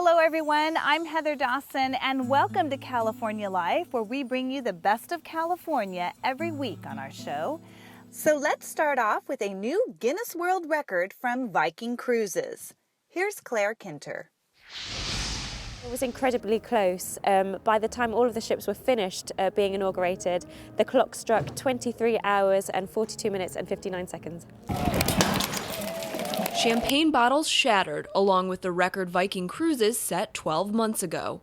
Hello everyone, I'm Heather Dawson and welcome to California Life, where we bring you the best of California every week on our show. So let's start off with a new Guinness World Record from Viking Cruises. Here's Claire Kinter. It was incredibly close. By the time all of the ships were finished being inaugurated, the clock struck 23 hours and 42 minutes and 59 seconds. Champagne bottles shattered, along with the record Viking Cruises set 12 months ago.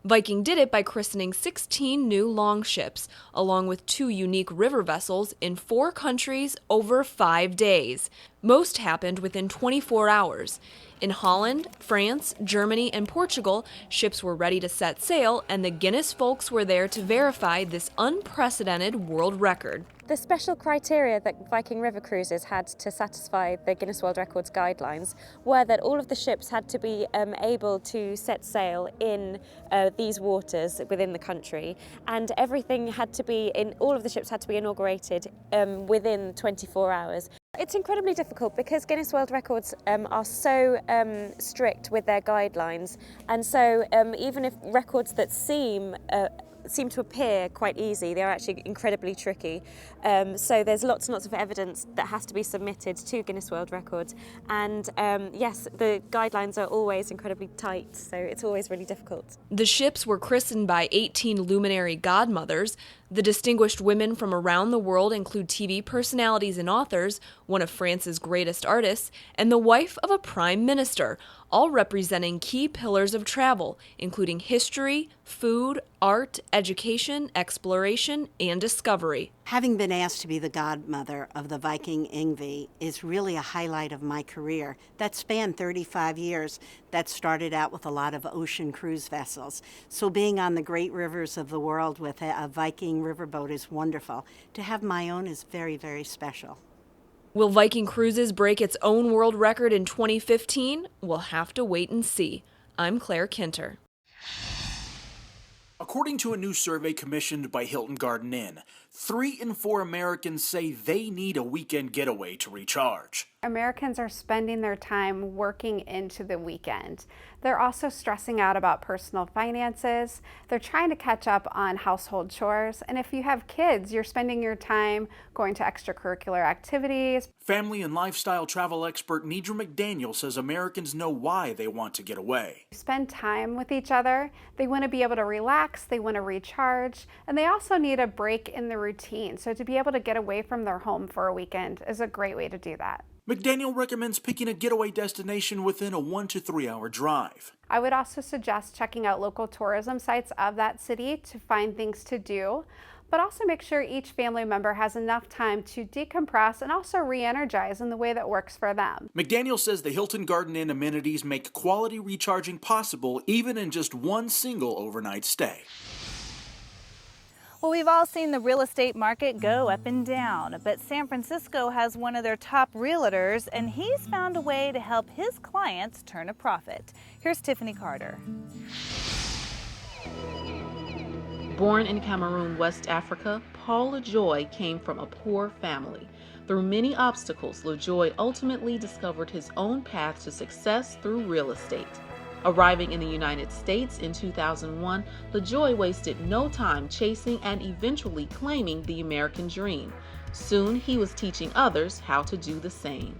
Viking did it by christening 16 new longships, along with 2 unique river vessels in 4 countries over 5 days. Most happened within 24 hours. In Holland, France, Germany, and Portugal, ships were ready to set sail, and the Guinness folks were there to verify this unprecedented world record. The special criteria that Viking River Cruises had to satisfy the Guinness World Records guidelines were that all of the ships had to be able to set sail in these waters within the country, and everything had to be all of the ships had to be inaugurated within 24 hours. It's incredibly difficult because Guinness World Records are so strict with their guidelines, and so even if records that seem to appear quite easy, they're actually incredibly tricky. So there's lots and lots of evidence that has to be submitted to Guinness World Records, and yes, the guidelines are always incredibly tight, so it's always really difficult. The ships were christened by 18 luminary godmothers. The distinguished women from around the world include TV personalities and authors, one of France's greatest artists, and the wife of a prime minister, all representing key pillars of travel, including history, food, art, education, exploration, and discovery. Having been asked to be the godmother of the Viking Yngvi is really a highlight of my career. That spanned 35 years. That started out with a lot of ocean cruise vessels. So being on the great rivers of the world with a Viking riverboat is wonderful. To have my own is very, very special. Will Viking Cruises break its own world record in 2015? We'll have to wait and see. I'm Claire Kinter. According to a new survey commissioned by Hilton Garden Inn, 3 in 4 Americans say they need a weekend getaway to recharge. Americans are spending their time working into the weekend. They're also stressing out about personal finances. They're trying to catch up on household chores. And if you have kids, you're spending your time going to extracurricular activities. Family and lifestyle travel expert Nidra McDaniel says Americans know why they want to get away. Spend time with each other. They want to be able to relax. They want to recharge. And they also need a break in the routine. So to be able to get away from their home for a weekend is a great way to do that. McDaniel recommends picking a getaway destination within a 1 to 3 hour drive. I would also suggest checking out local tourism sites of that city to find things to do, but also make sure each family member has enough time to decompress and also re-energize in the way that works for them. McDaniel says the Hilton Garden Inn amenities make quality recharging possible even in just one single overnight stay. Well, we've all seen the real estate market go up and down, but San Francisco has one of their top realtors, and he's found a way to help his clients turn a profit. Here's Tiffany Carter. Born in Cameroon, West Africa, Paul LeJoy came from a poor family. Through many obstacles, LeJoy ultimately discovered his own path to success through real estate. Arriving in the United States in 2001, LeJoy wasted no time chasing and eventually claiming the American dream. Soon, he was teaching others how to do the same.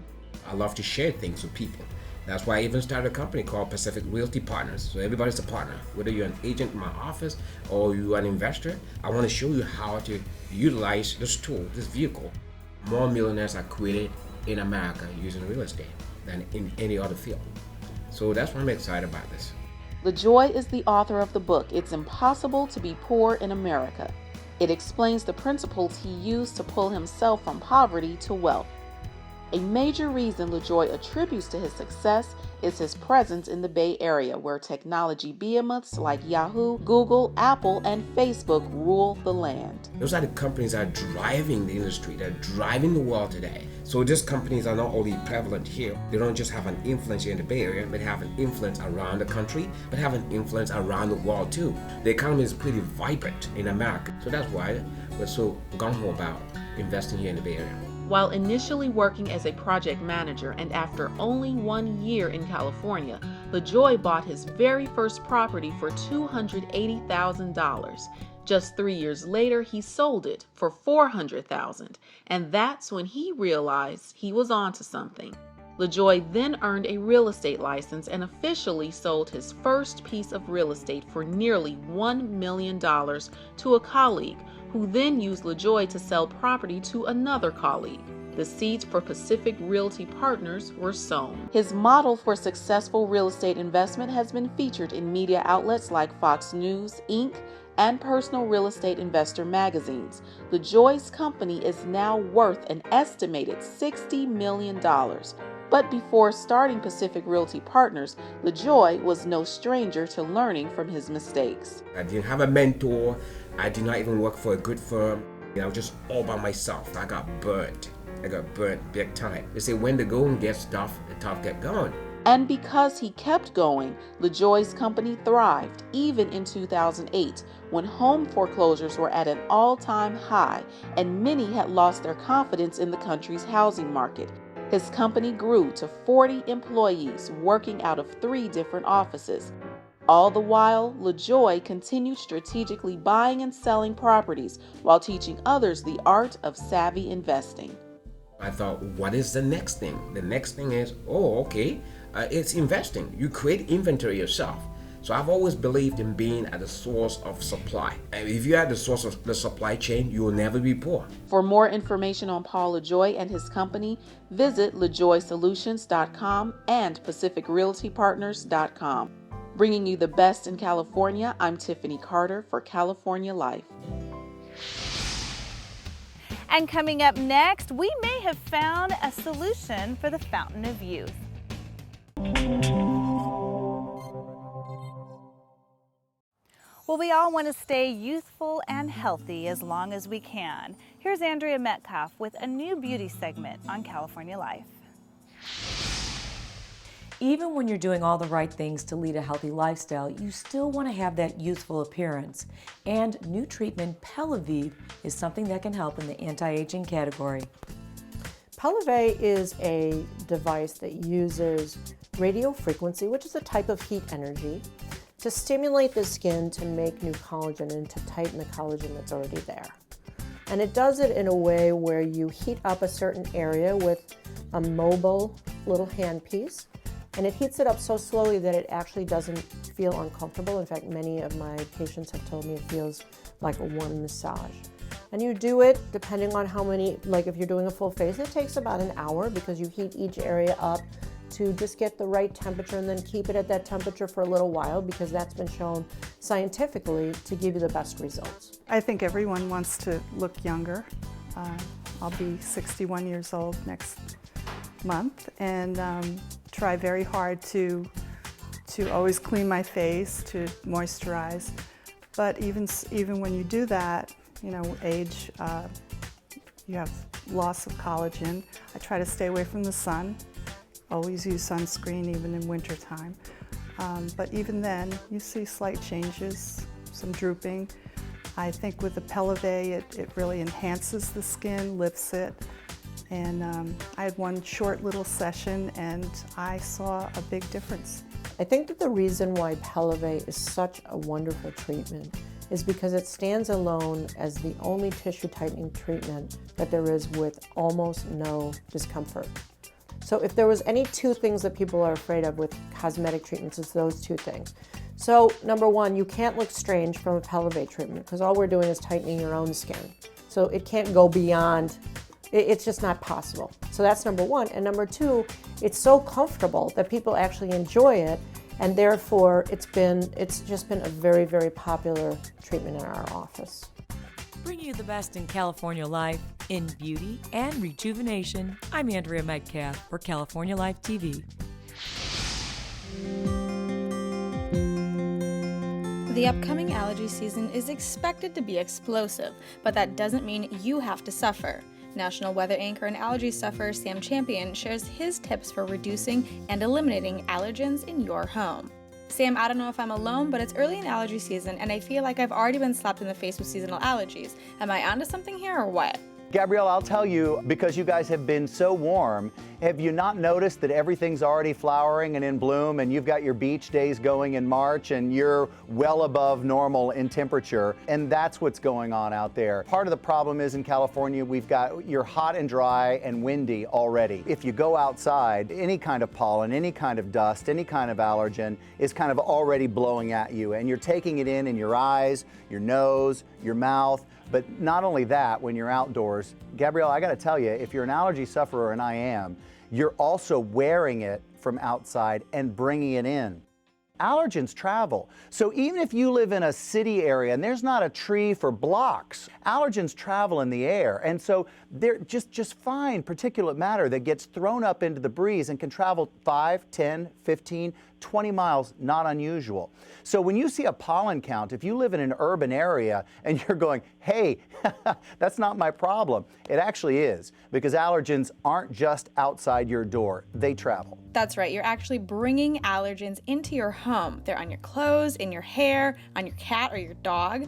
I love to share things with people. That's why I even started a company called Pacific Realty Partners. So everybody's a partner. Whether you're an agent in my office or you're an investor, I want to show you how to utilize this tool, this vehicle. More millionaires are created in America using real estate than in any other field. So that's why I'm excited about this. LeJoy is the author of the book, It's Impossible to Be Poor in America. It explains the principles he used to pull himself from poverty to wealth. A major reason LeJoy attributes to his success is his presence in the Bay Area, where technology behemoths like Yahoo, Google, Apple, and Facebook rule the land. Those are the companies that are driving the industry, that are driving the world today. So these companies are not only prevalent here, they don't just have an influence here in the Bay Area, but have an influence around the country, but have an influence around the world too. The economy is pretty vibrant in America. So that's why we're so gung-ho about investing here in the Bay Area. While initially working as a project manager and after only 1 year in California, LeJoy bought his very first property for $280,000. Just 3 years later, he sold it for $400,000, and that's when he realized he was onto something. LeJoy then earned a real estate license and officially sold his first piece of real estate for nearly $1 million to a colleague, who then used LeJoy to sell property to another colleague. The seeds for Pacific Realty Partners were sown. His model for successful real estate investment has been featured in media outlets like Fox News, Inc., and Personal Real Estate Investor magazines. LeJoy's company is now worth an estimated $60 million. But before starting Pacific Realty Partners, LeJoy was no stranger to learning from his mistakes. I didn't have a mentor. I did not even work for a good firm. I was just all by myself. I got burnt big time. They say when the going gets tough, the tough get going. And because he kept going, LeJoy's company thrived even in 2008, when home foreclosures were at an all-time high and many had lost their confidence in the country's housing market. His company grew to 40 employees working out of 3 different offices. All the while, LeJoy continued strategically buying and selling properties while teaching others the art of savvy investing. I thought, what is the next thing? The next thing is, it's investing. You create inventory yourself. So I've always believed in being at the source of supply. And if you're at the source of the supply chain, you will never be poor. For more information on Paul LeJoy and his company, visit LeJoySolutions.com and PacificRealtyPartners.com. Bringing you the best in California, I'm Tiffany Carter for California Life. And coming up next, we may have found a solution for the fountain of youth. Well, we all want to stay youthful and healthy as long as we can. Here's Andrea Metcalf with a new beauty segment on California Life. Even when you're doing all the right things to lead a healthy lifestyle, you still want to have that youthful appearance. And new treatment Pellevé is something that can help in the anti-aging category. Pellevé is a device that uses radio frequency, which is a type of heat energy, to stimulate the skin to make new collagen and to tighten the collagen that's already there. And it does it in a way where you heat up a certain area with a mobile little handpiece, and it heats it up so slowly that it actually doesn't feel uncomfortable. In fact, many of my patients have told me it feels like a warm massage. And you do it depending on how many, like if you're doing a full face, it takes about an hour because you heat each area up to just get the right temperature and then keep it at that temperature for a little while because that's been shown scientifically to give you the best results. I think everyone wants to look younger. I'll be 61 years old next month and try very hard to always clean my face, to moisturize. But even when you do that, age, you have loss of collagen. I try to stay away from the sun. Always use sunscreen even in winter time. But even then, you see slight changes, some drooping. I think with the Pellevé, it really enhances the skin, lifts it. And I had one short little session and I saw a big difference. I think that the reason why Pellevé is such a wonderful treatment is because it stands alone as the only tissue tightening treatment that there is with almost no discomfort. So if there was any 2 things that people are afraid of with cosmetic treatments, it's those 2 things. So number 1, you can't look strange from a Pellevé treatment because all we're doing is tightening your own skin. So it can't go beyond, it's just not possible. So that's number 1. And number 2, it's so comfortable that people actually enjoy it, and therefore it's just been a very, very popular treatment in our office. Bringing you the best in California Life, in beauty and rejuvenation, I'm Andrea Metcalf for California Life TV. The upcoming allergy season is expected to be explosive, but that doesn't mean you have to suffer. National weather anchor and allergy sufferer Sam Champion shares his tips for reducing and eliminating allergens in your home. Sam, I don't know if I'm alone, but it's early in allergy season and I feel like I've already been slapped in the face with seasonal allergies. Am I onto something here or what? Gabrielle, I'll tell you, because you guys have been so warm, have you not noticed that everything's already flowering and in bloom, and you've got your beach days going in March, and you're well above normal in temperature, and that's what's going on out there. Part of the problem is in California, you're hot and dry and windy already. If you go outside, any kind of pollen, any kind of dust, any kind of allergen is kind of already blowing at you, and you're taking it in your eyes, your nose, your mouth. But not only that, when you're outdoors, Gabrielle, I gotta tell you, if you're an allergy sufferer, and I am, you're also wearing it from outside and bringing it in. Allergens travel. So even if you live in a city area and there's not a tree for blocks, allergens travel in the air. And so they're just fine particulate matter that gets thrown up into the breeze and can travel 5, 10, 15, 20 miles, not unusual. So when you see a pollen count, if you live in an urban area and you're going, hey, that's not my problem, it actually is, because allergens aren't just outside your door, they travel. That's right, you're actually bringing allergens into your home. They're on your clothes, in your hair, on your cat or your dog.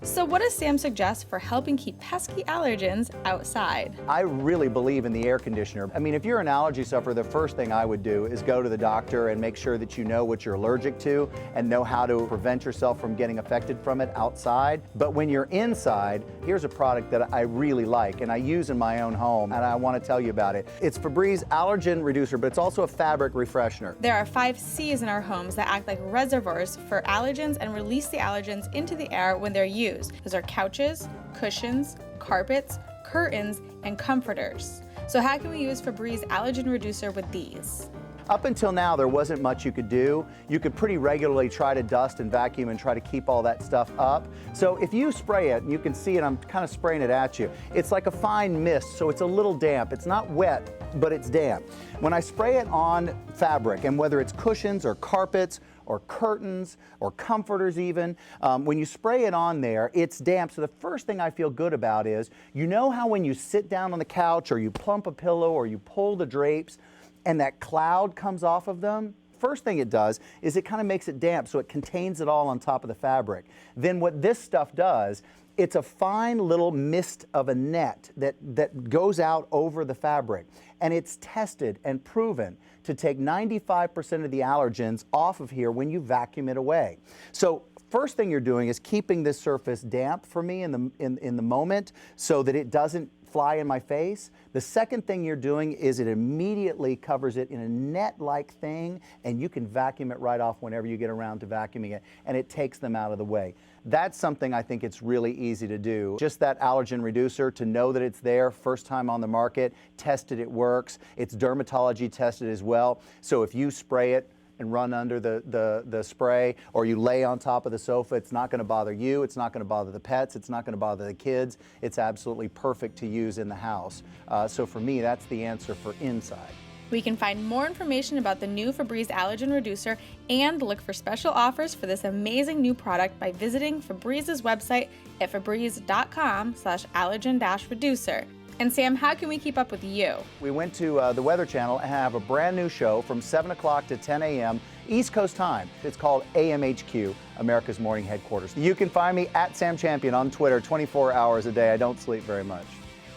So what does Sam suggest for helping keep pesky allergens outside? I really believe in the air conditioner. I mean, if you're an allergy sufferer, the first thing I would do is go to the doctor and make sure that you know what you're allergic to and know how to prevent yourself from getting affected from it outside. But when you're inside, here's a product that I really like and I use in my own home, and I want to tell you about it. It's Febreze Allergen Reducer, but it's also a fabric refreshener. There are 5 C's in our homes that act like reservoirs for allergens and release the allergens into the air when they're used. Those are couches, cushions, carpets, curtains, and comforters. So how can we use Febreze Allergen Reducer with these? Up until now, there wasn't much you could do. You could pretty regularly try to dust and vacuum and try to keep all that stuff up. So if you spray it, and you can see it, I'm kind of spraying it at you, it's like a fine mist, so it's a little damp. It's not wet, but it's damp. When I spray it on fabric, and whether it's cushions or carpets or curtains or comforters even, when you spray it on there, it's damp. So the first thing I feel good about is, you know how when you sit down on the couch or you plump a pillow or you pull the drapes, and that cloud comes off of them? First thing it does is it kind of makes it damp, so it contains it all on top of the fabric. Then what this stuff does, it's a fine little mist of a net that goes out over the fabric. And it's tested and proven to take 95% of the allergens off of here when you vacuum it away. So first thing you're doing is keeping this surface damp for me in the moment so that it doesn't fly in my face. The second thing you're doing is it immediately covers it in a net-like thing, and you can vacuum it right off whenever you get around to vacuuming it, and it takes them out of the way. That's something I think it's really easy to do. Just that allergen reducer, to know that it's there, first time on the market, tested, it works. It's dermatology tested as well. So if you spray it and run under the spray, or you lay on top of the sofa, it's not going to bother you, it's not going to bother the pets, it's not going to bother the kids. It's absolutely perfect to use in the house. So for me, that's the answer for inside. We can find more information about the new Febreze Allergen Reducer and look for special offers for this amazing new product by visiting Febreze's website at febreze.com/allergen-reducer. And Sam, how can we keep up with you? We went to the Weather Channel and have a brand new show from 7 o'clock to 10 a.m. East Coast time. It's called AMHQ, America's Morning Headquarters. You can find me at Sam Champion on Twitter 24 hours a day. I don't sleep very much.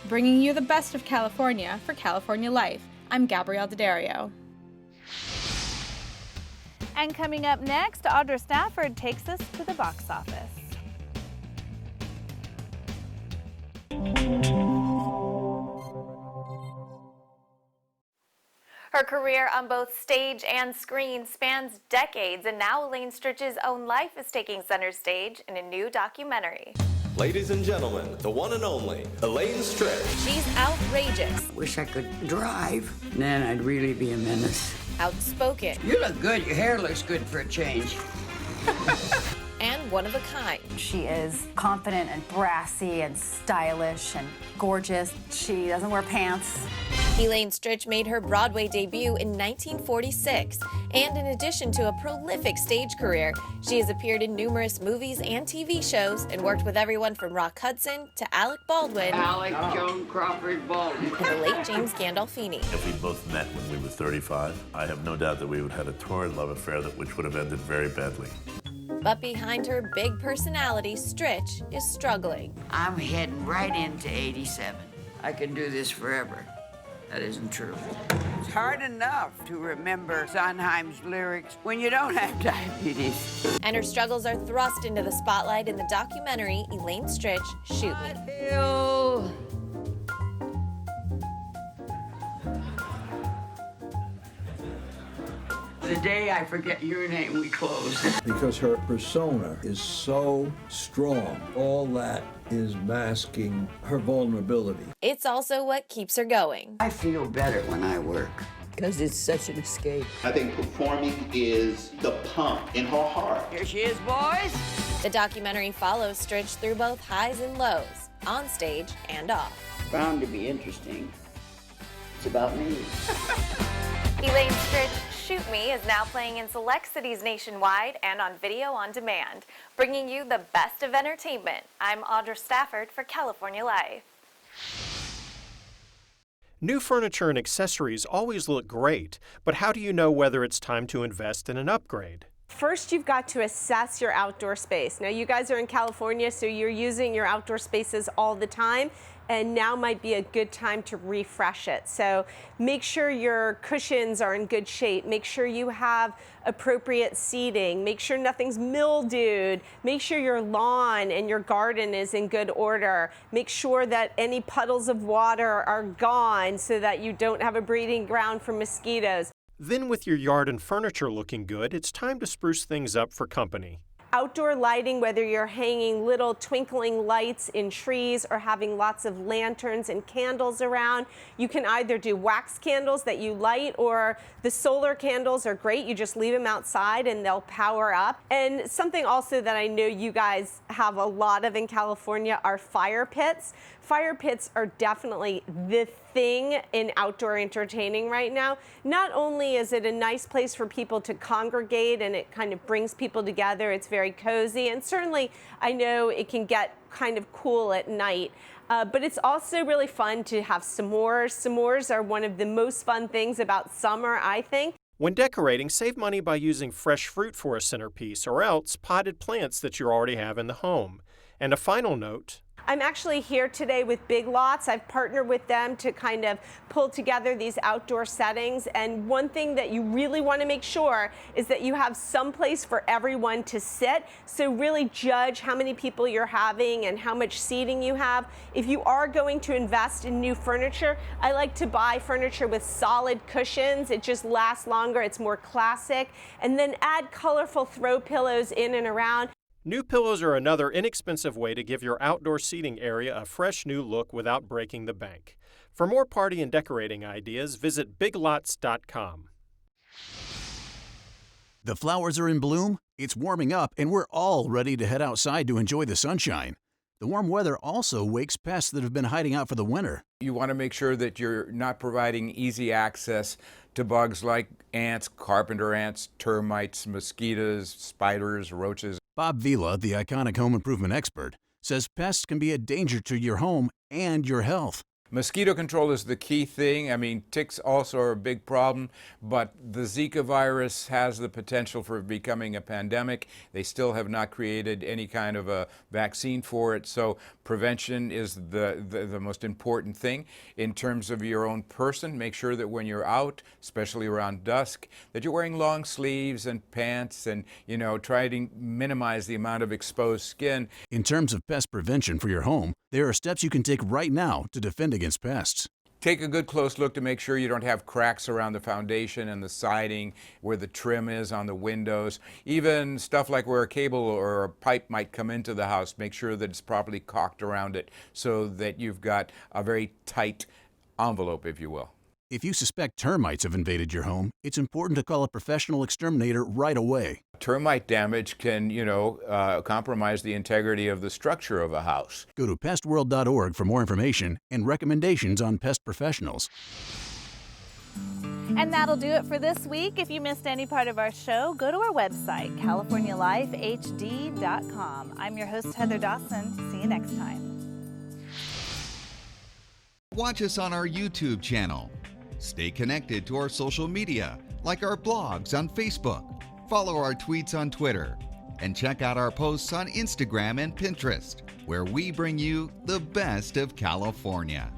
Bringing you the best of California for California Life. I'm Gabrielle Daddario. And coming up next, Audra Stafford takes us to the box office. Her career on both stage and screen spans decades, and now Elaine Stritch's own life is taking center stage in a new documentary. Ladies and gentlemen, the one and only Elaine Stritch. She's outrageous. Wish I could drive, then I'd really be a menace. Outspoken. You look good. Your hair looks good for a change. And one of a kind. She is confident and brassy and stylish and gorgeous. She doesn't wear pants. Elaine Stritch made her Broadway debut in 1946, and in addition to a prolific stage career, she has appeared in numerous movies and TV shows and worked with everyone from Rock Hudson to Alec Baldwin. Alec Joan Crawford Baldwin. And the late James Gandolfini. If we both met when we were 35, I have no doubt that we would have had a torrid love affair which would have ended very badly. But behind her big personality, Stritch is struggling. I'm heading right into 87. I can do this forever. That isn't true. It's hard enough to remember Sondheim's lyrics when you don't have diabetes. And her struggles are thrust into the spotlight in the documentary Elaine Stritch, Shoot Me. Hill. The day I forget your name, we close. Because her persona is so strong, all that is masking her vulnerability. It's also what keeps her going. I feel better when I work because it's such an escape. I think performing is the pump in her heart. Here she is, boys. The documentary follows Stritch through both highs and lows, on stage and off. Bound to be interesting. It's about me. Elaine Stritch, Shoot Me is now playing in select cities nationwide and on video on demand, bringing you the best of entertainment. I'm Audra Stafford for California Life. New furniture and accessories always look great, but how do you know whether it's time to invest in an upgrade? First, you've got to assess your outdoor space. Now, you guys are in California, so you're using your outdoor spaces all the time, and now might be a good time to refresh it. So make sure your cushions are in good shape. Make sure you have appropriate seating. Make sure nothing's mildewed. Make sure your lawn and your garden is in good order. Make sure that any puddles of water are gone so that you don't have a breeding ground for mosquitoes. Then with your yard and furniture looking good, it's time to spruce things up for company. Outdoor lighting, whether you're hanging little twinkling lights in trees or having lots of lanterns and candles around, you can either do wax candles that you light, or the solar candles are great. You just leave them outside and they'll power up. And something also that I know you guys have a lot of in California are fire pits. Fire pits are definitely the thing in outdoor entertaining right now. Not only is it a nice place for people to congregate and it kind of brings people together, it's very cozy, and certainly I know it can get kind of cool at night, but it's also really fun to have s'mores. S'mores are one of the most fun things about summer, I think. When decorating, save money by using fresh fruit for a centerpiece, or else potted plants that you already have in the home. And a final note, I'm actually here today with Big Lots. I've partnered with them to kind of pull together these outdoor settings. And one thing that you really want to make sure is that you have some place for everyone to sit. So really judge how many people you're having and how much seating you have. If you are going to invest in new furniture, I like to buy furniture with solid cushions. It just lasts longer. It's more classic. And then add colorful throw pillows in and around. new pillows are another inexpensive way to give your outdoor seating area a fresh new look without breaking the bank. For more party and decorating ideas, visit biglots.com. The flowers are in bloom, it's warming up, and we're all ready to head outside to enjoy the sunshine. The warm weather also wakes pests that have been hiding out for the winter. You want to make sure that you're not providing easy access to bugs like ants, carpenter ants, termites, mosquitoes, spiders, roaches. Bob Vila, the iconic home improvement expert, says pests can be a danger to your home and your health. Mosquito control is the key thing. I mean, ticks also are a big problem, but the Zika virus has the potential for becoming a pandemic. They still have not created any kind of a vaccine for it, so prevention is the most important thing. In terms of your own person, make sure that when you're out, especially around dusk, that you're wearing long sleeves and pants and, try to minimize the amount of exposed skin. In terms of pest prevention for your home, there are steps you can take right now to defend against pests. Take a good close look to make sure you don't have cracks around the foundation and the siding, where the trim is on the windows. Even stuff like where a cable or a pipe might come into the house, make sure that it's properly caulked around it so that you've got a very tight envelope, if you will. If you suspect termites have invaded your home, it's important to call a professional exterminator right away. Termite damage can, compromise the integrity of the structure of a house. Go to pestworld.org for more information and recommendations on pest professionals. And that'll do it for this week. If you missed any part of our show, go to our website, CaliforniaLifeHD.com. I'm your host, Heather Dawson. See you next time. Watch us on our YouTube channel. Stay connected to our social media, like our blogs on Facebook. Follow our tweets on Twitter. And check out our posts on Instagram and Pinterest, where we bring you the best of California.